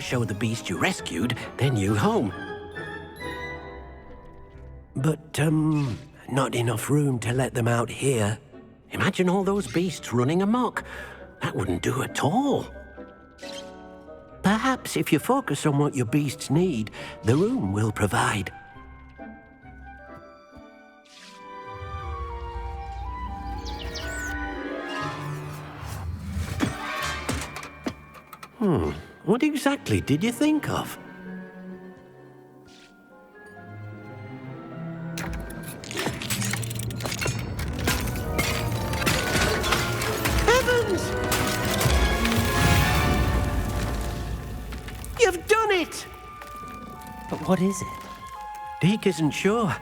show the beast you rescued their new home. But, not enough room to let them out here. Imagine all those beasts running amok. That wouldn't do at all. Perhaps if you focus on what your beasts need, the room will provide. What exactly did you think of? Heavens! You've done it! But what is it? Deke isn't sure.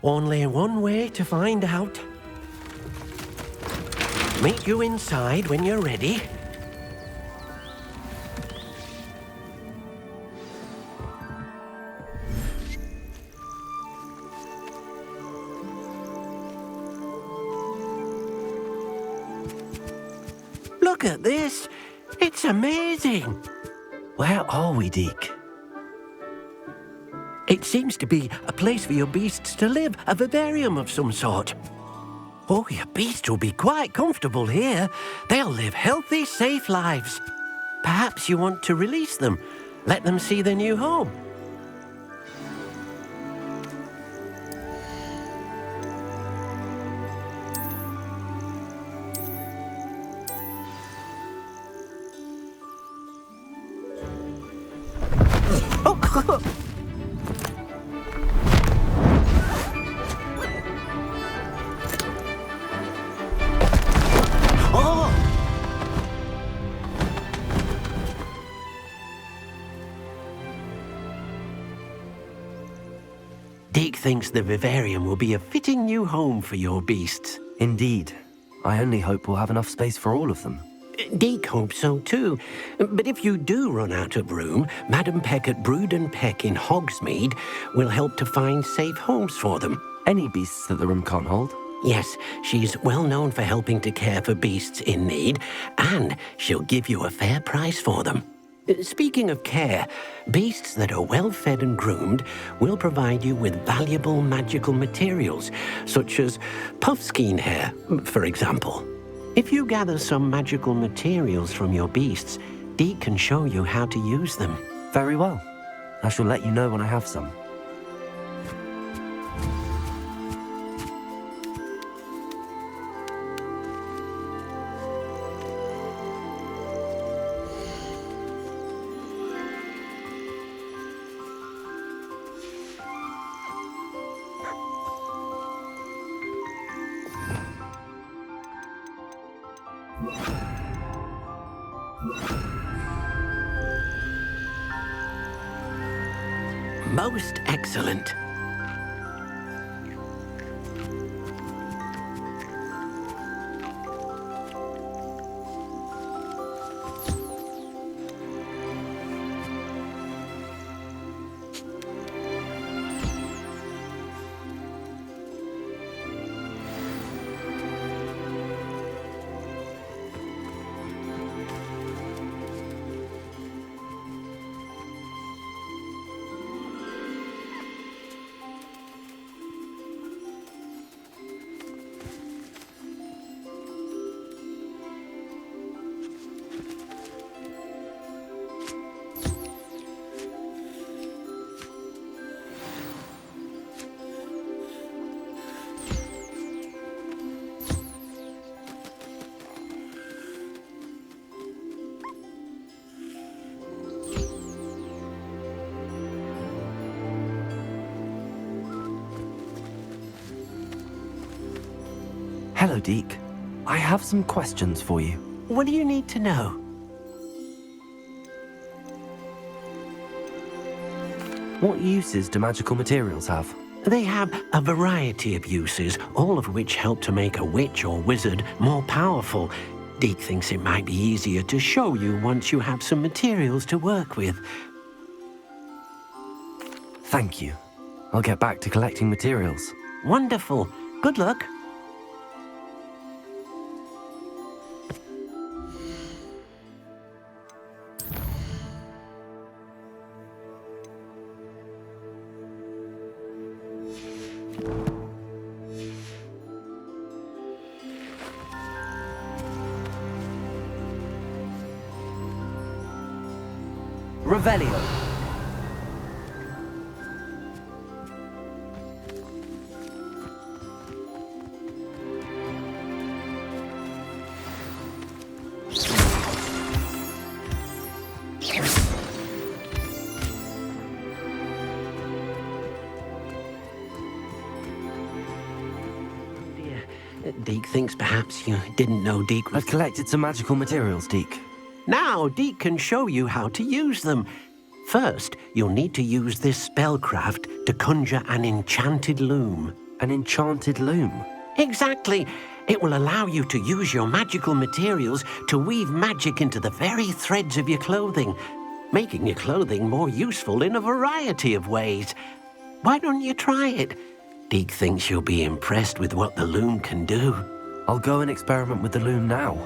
Only one way to find out. Meet you inside when you're ready. Look at this! It's amazing! Where are we, Deke? It seems to be a place for your beasts to live, a vivarium of some sort. Oh, your beasts will be quite comfortable here. They'll live healthy, safe lives. Perhaps you want to release them, let them see their new home. Deke thinks the vivarium will be a fitting new home for your beasts. Indeed. I only hope we'll have enough space for all of them. Deke hopes so too. But if you do run out of room, Madam Peck at Brood and Peck in Hogsmeade will help to find safe homes for them. Any beasts that the room can't hold? Yes, she's well known for helping to care for beasts in need, and she'll give you a fair price for them. Speaking of care, beasts that are well fed and groomed will provide you with valuable magical materials, such as puffskein hair, for example. If you gather some magical materials from your beasts, Deke can show you how to use them. Very well. I shall let you know when I have some. Most excellent. Hello, Deke. I have some questions for you. What do you need to know? What uses do magical materials have? They have a variety of uses, all of which help to make a witch or wizard more powerful. Deke thinks it might be easier to show you once you have some materials to work with. Thank you. I'll get back to collecting materials. Wonderful. Good luck. Revelio. Dear, Deke thinks perhaps you didn't know Deke was... I've collected some magical materials, Deke. Now Deke can show you how to use them. First, you'll need to use this spellcraft to conjure an enchanted loom. An enchanted loom? Exactly. It will allow you to use your magical materials to weave magic into the very threads of your clothing, making your clothing more useful in a variety of ways. Why don't you try it? Deke thinks you'll be impressed with what the loom can do. I'll go and experiment with the loom now.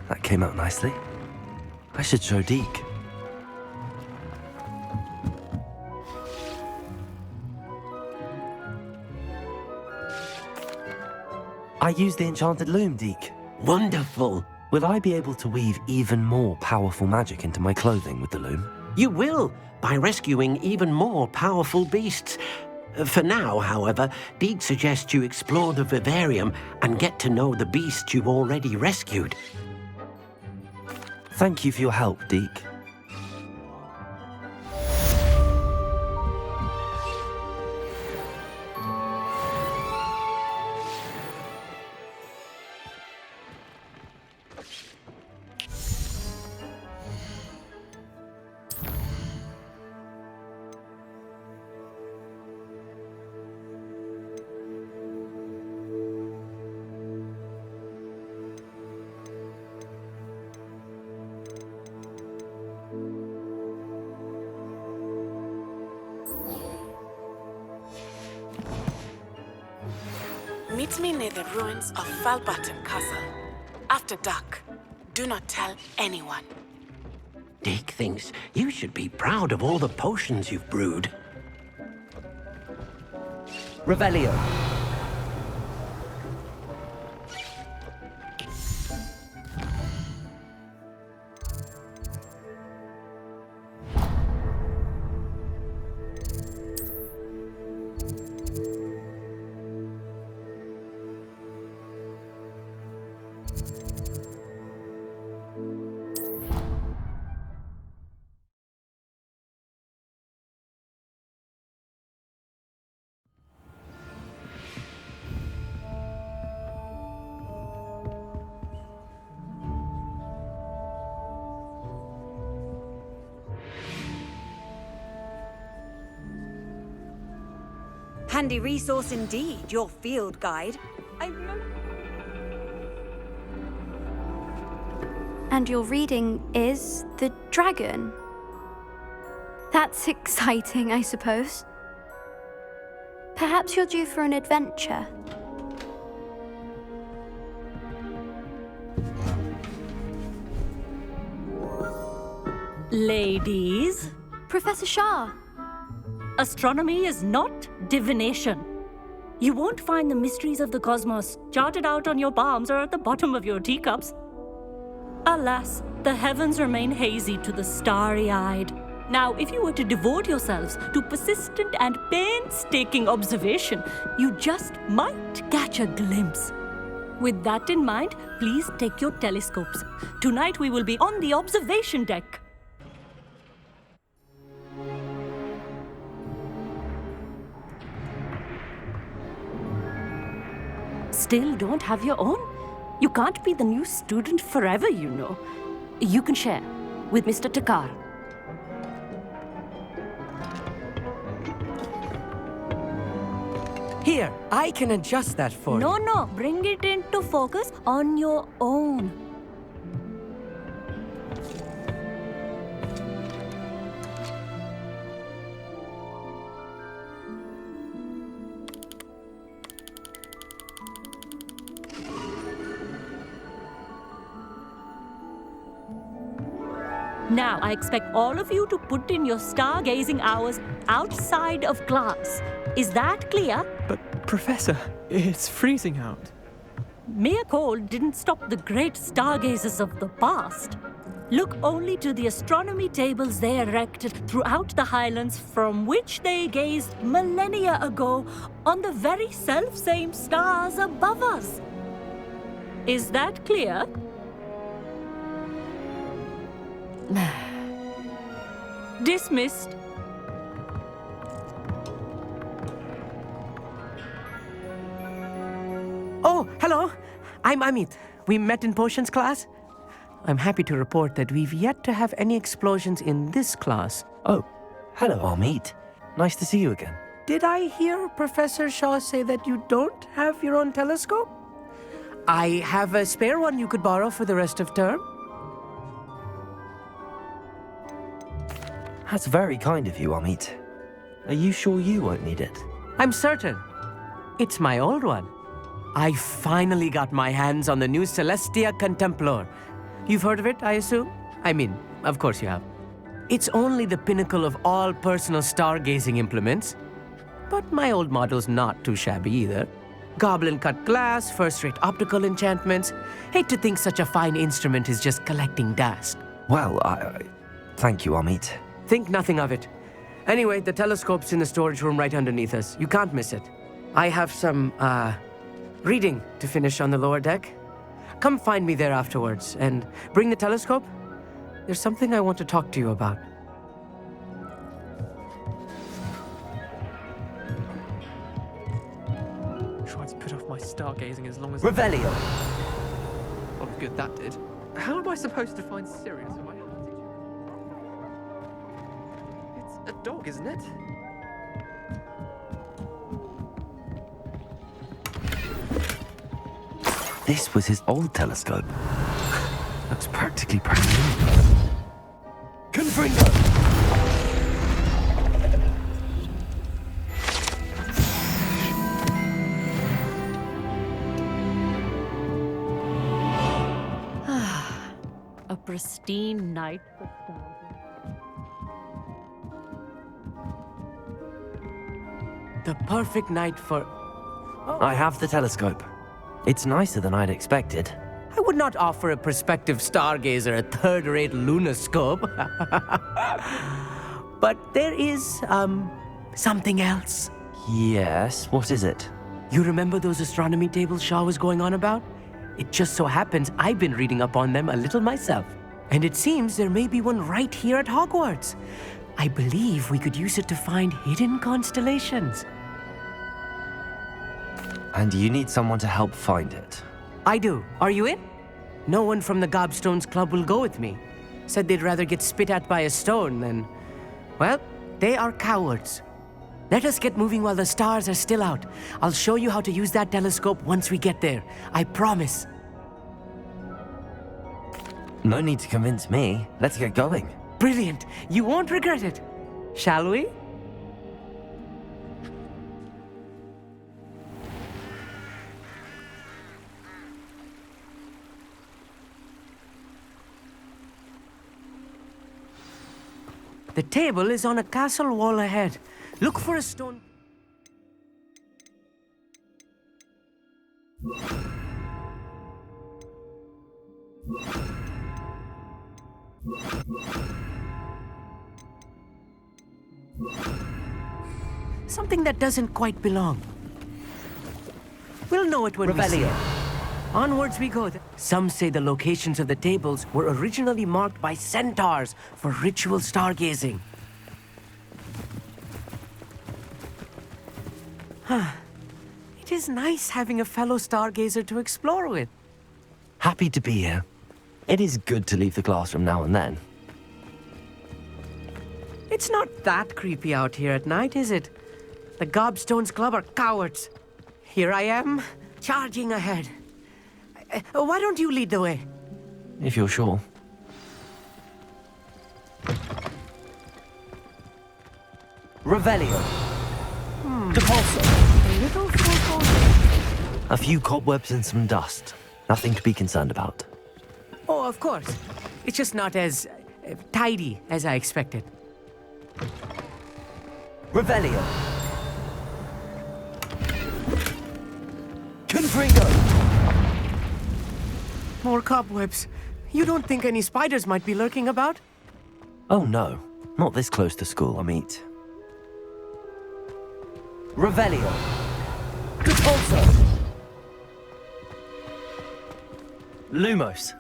That came out nicely. I should show Deke. I used the enchanted loom, Deke. Wonderful. Will I be able to weave even more powerful magic into my clothing with the loom? You will, by rescuing even more powerful beasts. For now, however, Deke suggests you explore the vivarium and get to know the beasts you've already rescued. Thank you for your help, Deke. Meet me near the ruins of Falbaton Castle. After dark. Do not tell anyone. Deke thinks you should be proud of all the potions you've brewed. Revelio. Handy resource indeed, your field guide. I remember. And your reading is the dragon. That's exciting, I suppose. Perhaps you're due for an adventure. Ladies, Professor Shah. astronomy is not divination. You won't find the mysteries of the cosmos charted out on your palms or at the bottom of your teacups. Alas, the heavens remain hazy to the starry-eyed. Now, if you were to devote yourselves to persistent and painstaking observation, you just might catch a glimpse. With that in mind, please take your telescopes. Tonight we will be on the observation deck. Still don't have your own? You can't be the new student forever, you know. You can share with Mr. Takar. Here, I can adjust that for you. No, bring it into focus on your own. Now, I expect all of you to put in your stargazing hours outside of class. Is that clear? But, Professor, it's freezing out. Mere cold didn't stop the great stargazers of the past. Look only to the astronomy tables they erected throughout the highlands from which they gazed millennia ago on the very self-same stars above us. Is that clear? Dismissed. Oh, hello. I'm Amit. We met in potions class. I'm happy to report that we've yet to have any explosions in this class. Oh, hello, Amit. Nice to see you again. Did I hear Professor Shaw say that you don't have your own telescope? I have a spare one you could borrow for the rest of term. That's very kind of you, Amit. Are you sure you won't need it? I'm certain. It's my old one. I finally got my hands on the new Celestia Contemplar. You've heard of it, I assume? I mean, of course you have. It's only the pinnacle of all personal stargazing implements. But my old model's not too shabby either. Goblin-cut glass, first-rate optical enchantments. Hate to think such a fine instrument is just collecting dust. Well, thank you, Amit. Think nothing of it. Anyway, the telescope's in the storage room right underneath us. You can't miss it. I have some, reading to finish on the lower deck. Come find me there afterwards, and bring the telescope. There's something I want to talk to you about. Tried to put off my stargazing as long as... Revelio! Oh, good, that did. How am I supposed to find Sirius if I haven't seen you? It's a dog, isn't it? This was his old telescope. Looks practically brand new. Confringo! A pristine night for stars. The perfect night for... I have the telescope. It's nicer than I'd expected. I would not offer a prospective stargazer a third-rate lunoscope. But there is, something else. Yes, what is it? You remember those astronomy tables Shaw was going on about? It just so happens I've been reading up on them a little myself. And it seems there may be one right here at Hogwarts. I believe we could use it to find hidden constellations. And you need someone to help find it. I do. Are you in? No one from the Gobstones Club will go with me. Said they'd rather get spit at by a stone than... Well, they are cowards. Let us get moving while the stars are still out. I'll show you how to use that telescope once we get there. I promise. No need to convince me. Let's get going. Brilliant. You won't regret it. Shall we? The table is on a castle wall ahead. Look for a stone. Something that doesn't quite belong. We'll know it when we see it. Onwards we go. Some say the locations of the tables were originally marked by centaurs for ritual stargazing. It is nice having a fellow stargazer to explore with. Happy to be here. It is good to leave the classroom now and then. It's not that creepy out here at night, is it? The Gobstones Club are cowards. Here I am, charging ahead. Why don't you lead the way? If you're sure. Revelio. Depulso. A little foreboding. A few cobwebs and some dust. Nothing to be concerned about. Oh, of course. It's just not as tidy as I expected. Revelio. Confringo. More cobwebs. You don't think any spiders might be lurking about? Oh no, not this close to school, I meet. Revelio. Depulso. Lumos.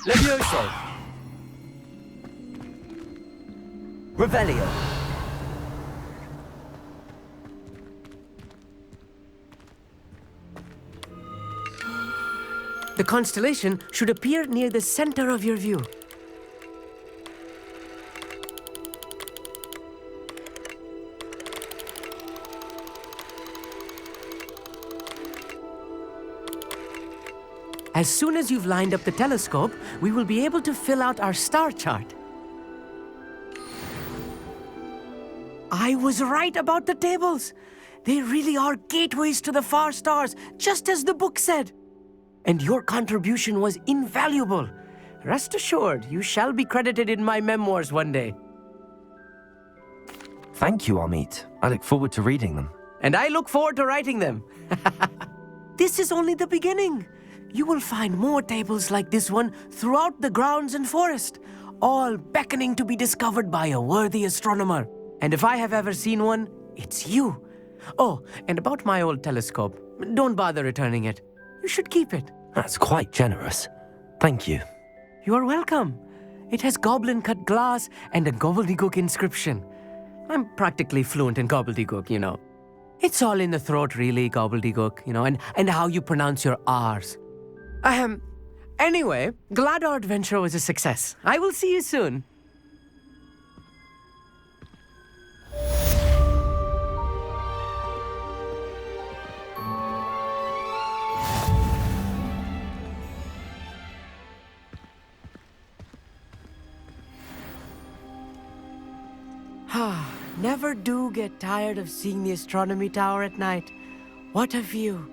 Levioso. Revelio. The constellation should appear near the center of your view. As soon as you've lined up the telescope, we will be able to fill out our star chart. I was right about the tables. They really are gateways to the far stars, just as the book said. And your contribution was invaluable. Rest assured, you shall be credited in my memoirs one day. Thank you, Amit. I look forward to reading them. And I look forward to writing them. This is only the beginning. You will find more tables like this one throughout the grounds and forest, all beckoning to be discovered by a worthy astronomer. And if I have ever seen one, it's you. Oh, and about my old telescope, don't bother returning it. You should keep it. That's quite generous. Thank you. You are welcome. It has goblin-cut glass and a gobbledygook inscription. I'm practically fluent in gobbledygook, you know. It's all in the throat, really, gobbledygook, you know, and how you pronounce your R's. Anyway, glad our adventure was a success. I will see you soon. Never do get tired of seeing the astronomy tower at night. What a view.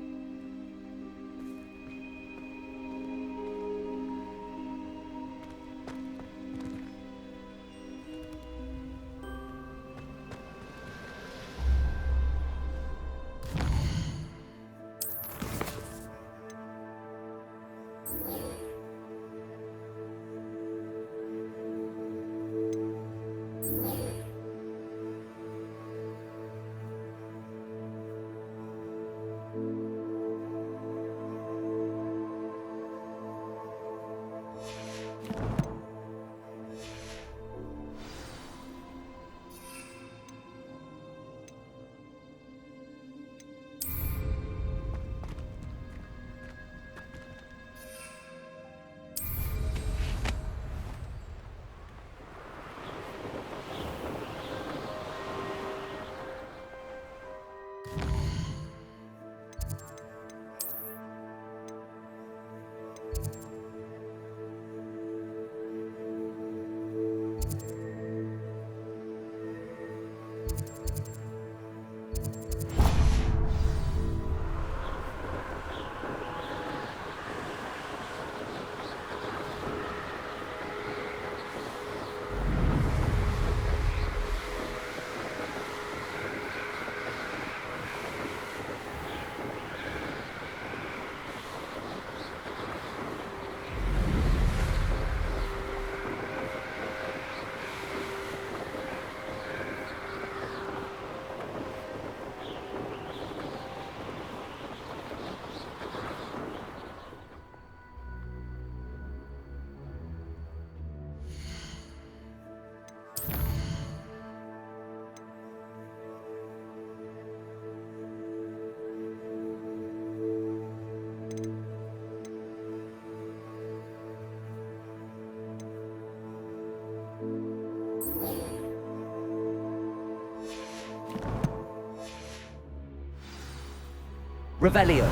Revelio.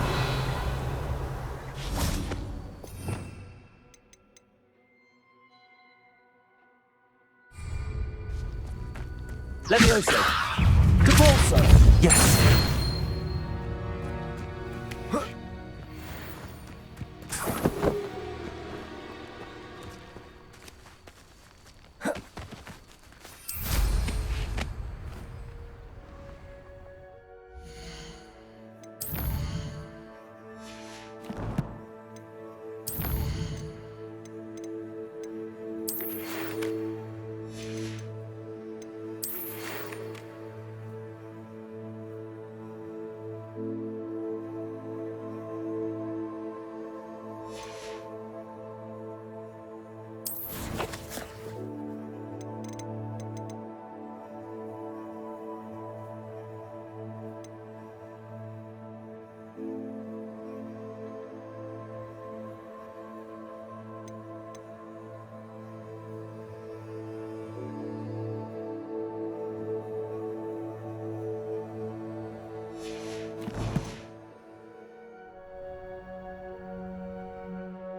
Levioso. Cavalso. Yes.